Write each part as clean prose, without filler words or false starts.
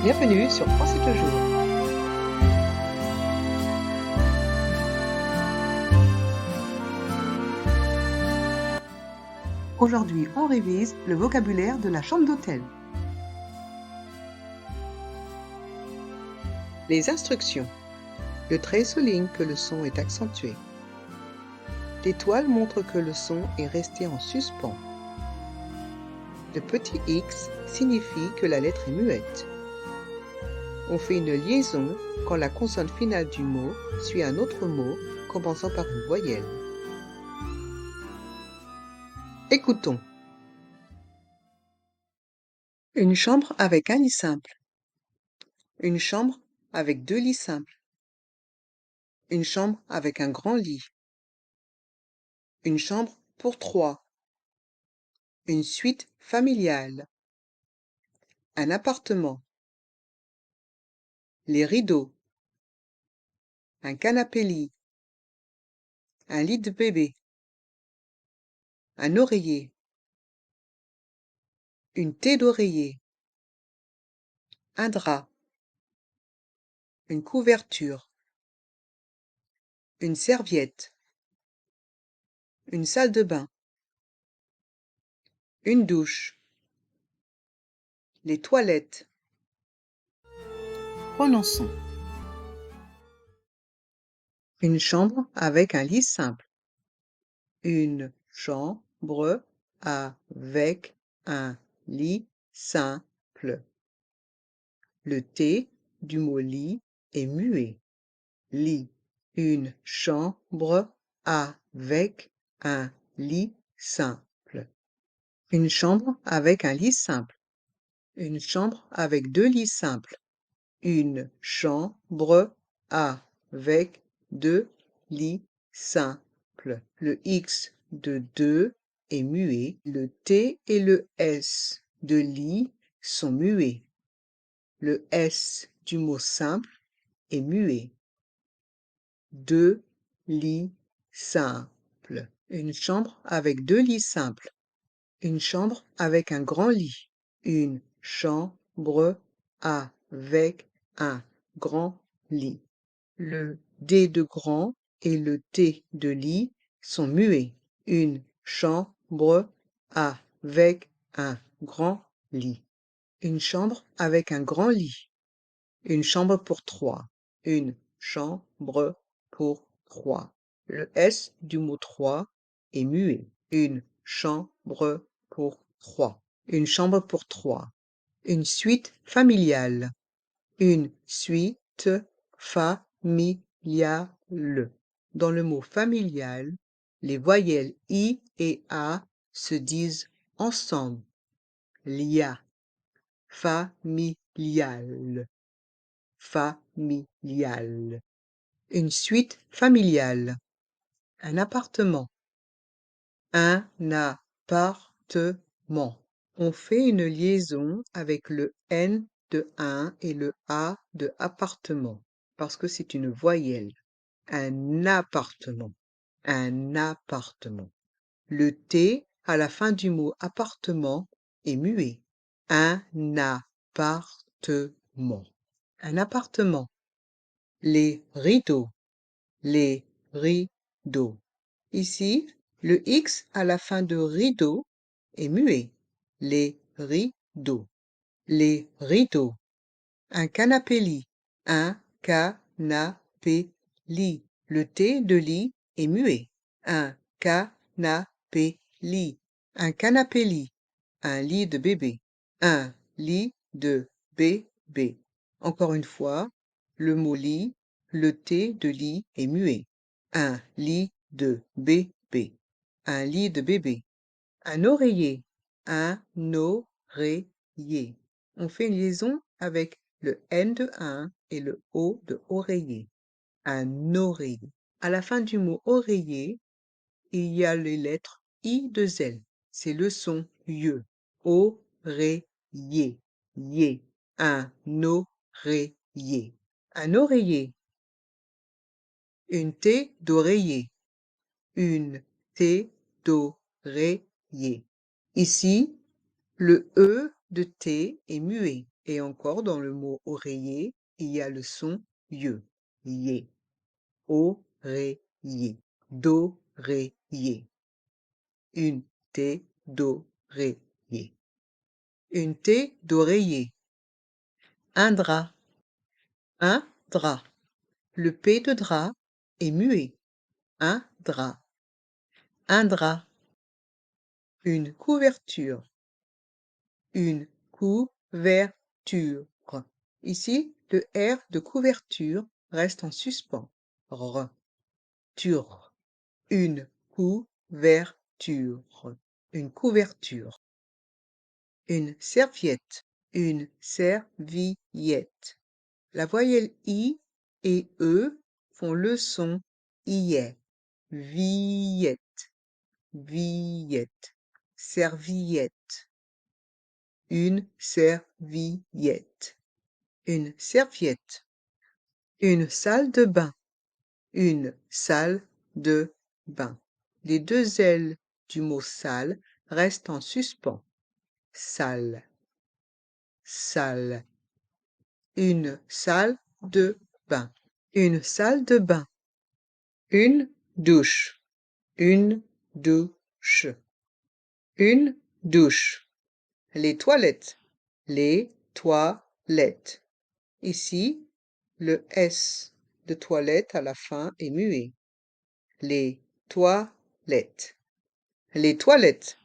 Bienvenue sur Français toujours. Aujourd'hui, on révise le vocabulaire de la chambre d'hôtel. Les instructions. Le trait souligne que le son est accentué. L'étoile montre que le son est resté en suspens. Le petit X signifie que la lettre est muette. On fait une liaison quand la consonne finale du mot suit un autre mot commençant par une voyelle. Écoutons. Une chambre avec un lit simple. Une chambre avec 2 lits simples. Une chambre avec un grand lit. Une chambre pour 3. Une suite familiale. Un appartement. Les rideaux. Un canapé-lit. Un lit de bébé. Un oreiller. Une tête d'oreiller. Un drap. Une couverture. Une serviette. Une salle de bain. Une douche. Les toilettes. Prononçons. Une chambre avec un lit simple. Une chambre avec un lit simple. Le T du mot lit est muet. Lit. Une chambre avec un lit simple. Une chambre avec un lit simple. Une chambre avec 2 lits simples. Une chambre avec 2 lits simples. Le X de 2 est muet. Le T et le S de lit sont muets. Le S du mot simple est muet. 2 lits simples. Une chambre avec 2 lits simples. Une chambre avec un grand lit. Une chambre avec un grand lit. Le D de grand et le T de lit sont muets. Une chambre avec un grand lit. Une chambre avec un grand lit. Une chambre pour 3. Une chambre pour 3. Le S du mot 3 est muet. Une chambre pour 3. Une chambre pour 3. Une suite familiale. Une suite familiale. Dans le mot familial, les voyelles I et A se disent ensemble. Lia. Familial. Familial. Une suite familiale. Un appartement. Un appartement. On fait une liaison avec le N de 1 et le A de appartement, parce que c'est une voyelle. Un appartement. Un appartement. Le T à la fin du mot appartement est muet. Un appartement. Un appartement. Les rideaux. Les rideaux. Ici, le X à la fin de rideau est muet. Les rideaux. Les rideaux. Un canapé-lit. Un canapé-lit. Le T de lit est muet. Un canapé-lit. Un canapé-lit. Un lit de bébé. Un lit de bébé. Encore une fois, le mot lit, le T de lit est muet. Un lit de bébé. Un lit de bébé. Un oreiller. Un oreiller. On fait une liaison avec le N de 1 et le O de oreiller. Un oreiller. À la fin du mot oreiller, il y a les lettres I de Z. C'est le son YE. Oreiller. Yé. Un oreiller. Un oreiller. Une thé d'oreiller. Une thé d'oreiller. Ici, le E de thé est muet. Et encore dans le mot oreiller, il y a le son ye, yé, oreiller, d'oreiller. Une thé d'oreiller. Une thé d'oreiller. Un drap. Un drap. Le P de drap est muet. Un drap. Un drap. Une couverture. Une couverture. Ici, le R de couverture reste en suspens. R. Tur. Une couverture. Une couverture. Une serviette. Une serviette. La voyelle I et E font le son IE. Villette. Villette. Serviette. Une serviette. Une serviette. Une salle de bain. Une salle de bain. Les deux L du mot salle restent en suspens. Salle. Salle. Une salle de bain. Une salle de bain. Une douche. Une douche. Une douche. Les toilettes. Les toilettes. Ici, le S de toilette à la fin est muet. Les toilettes. Les toilettes.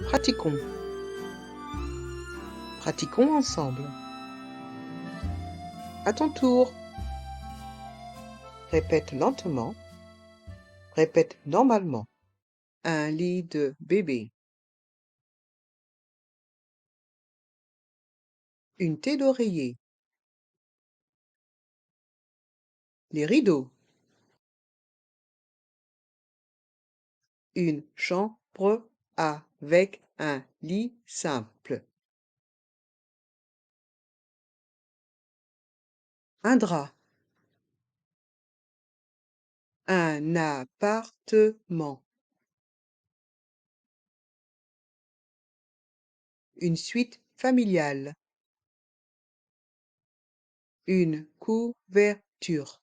Pratiquons. Pratiquons ensemble. À ton tour. Répète lentement. Répète normalement. Un lit de bébé. Une thé d'oreiller. Les rideaux. Une chambre avec un lit simple. Un drap. Un appartement. Une suite familiale. Une couverture.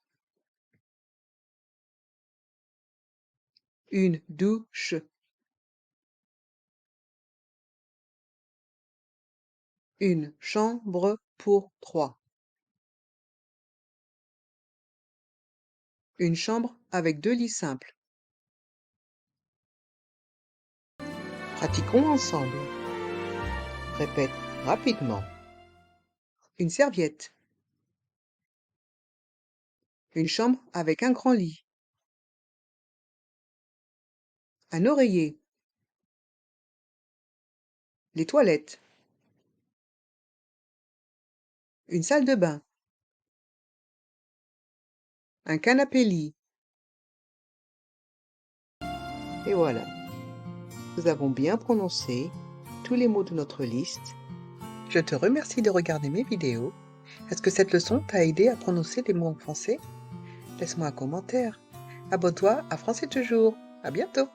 Une douche. Une chambre pour 3. Une chambre avec 2 lits simples. Pratiquons ensemble. Répète rapidement. Une serviette. Une chambre avec un grand lit. Un oreiller. Les toilettes. Une salle de bain. Un canapé-lit. Et voilà. Nous avons bien prononcé tous les mots de notre liste. Je te remercie de regarder mes vidéos. Est-ce que cette leçon t'a aidé à prononcer des mots en français? Laisse-moi un commentaire. Abonne-toi à Français Toujours. À bientôt!